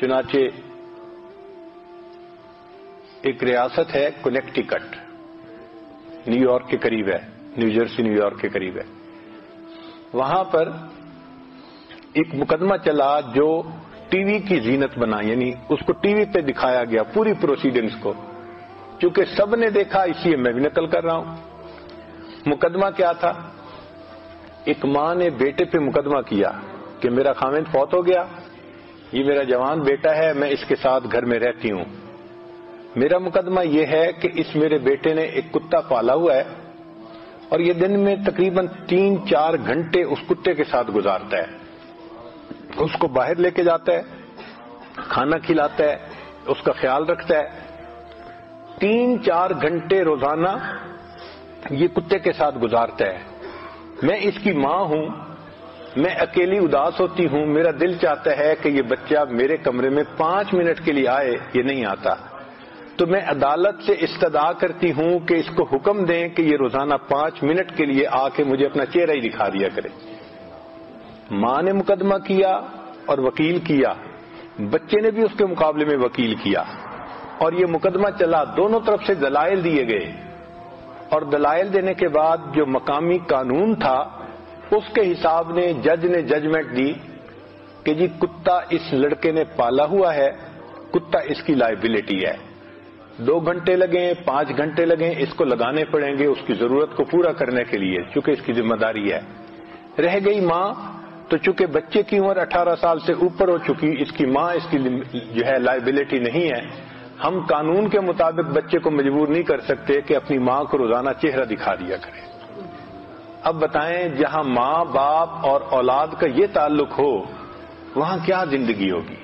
چنانچہ ایک ریاست ہے کنیکٹیکٹ، نیو یارک کے قریب ہے، نیو جرسی نیو یارک کے قریب ہے، وہاں پر ایک مقدمہ چلا جو ٹی وی کی زینت بنا، یعنی اس کو ٹی وی پہ دکھایا گیا پوری پروسیڈنگز کو، چونکہ سب نے دیکھا اس لیے میں بھی نقل کر رہا ہوں۔ مقدمہ کیا تھا؟ ایک ماں نے بیٹے پہ مقدمہ کیا کہ میرا خاوند فوت ہو گیا، یہ میرا جوان بیٹا ہے، میں اس کے ساتھ گھر میں رہتی ہوں، میرا مقدمہ یہ ہے کہ اس میرے بیٹے نے ایک کتا پالا ہوا ہے اور یہ دن میں تقریباً 3-4 گھنٹے اس کتے کے ساتھ گزارتا ہے، اس کو باہر لے کے جاتا ہے، کھانا کھلاتا ہے، اس کا خیال رکھتا ہے، 3-4 گھنٹے روزانہ یہ کتے کے ساتھ گزارتا ہے۔ میں اس کی ماں ہوں، میں اکیلی اداس ہوتی ہوں، میرا دل چاہتا ہے کہ یہ بچہ میرے کمرے میں 5 منٹ کے لیے آئے، یہ نہیں آتا، تو میں عدالت سے استدعا کرتی ہوں کہ اس کو حکم دیں کہ یہ روزانہ 5 منٹ کے لیے آ کے مجھے اپنا چہرہ ہی دکھا دیا کرے۔ ماں نے مقدمہ کیا اور وکیل کیا، بچے نے بھی اس کے مقابلے میں وکیل کیا، اور یہ مقدمہ چلا، دونوں طرف سے دلائل دیے گئے، اور دلائل دینے کے بعد جو مقامی قانون تھا اس کے حساب نے جج نے ججمنٹ دی کہ جی کتا اس لڑکے نے پالا ہوا ہے، کتا اس کی لائبلٹی ہے، 2 گھنٹے لگیں 5 گھنٹے لگیں اس کو لگانے پڑیں گے اس کی ضرورت کو پورا کرنے کے لیے، چونکہ اس کی ذمہ داری ہے۔ رہ گئی ماں، تو چونکہ بچے کی عمر 18 سال سے اوپر ہو چکی، اس کی ماں اس کی جو ہے لائبلٹی نہیں ہے، ہم قانون کے مطابق بچے کو مجبور نہیں کر سکتے کہ اپنی ماں کو روزانہ چہرہ دکھا دیا کرے۔ اب بتائیں جہاں ماں باپ اور اولاد کا یہ تعلق ہو وہاں کیا زندگی ہوگی؟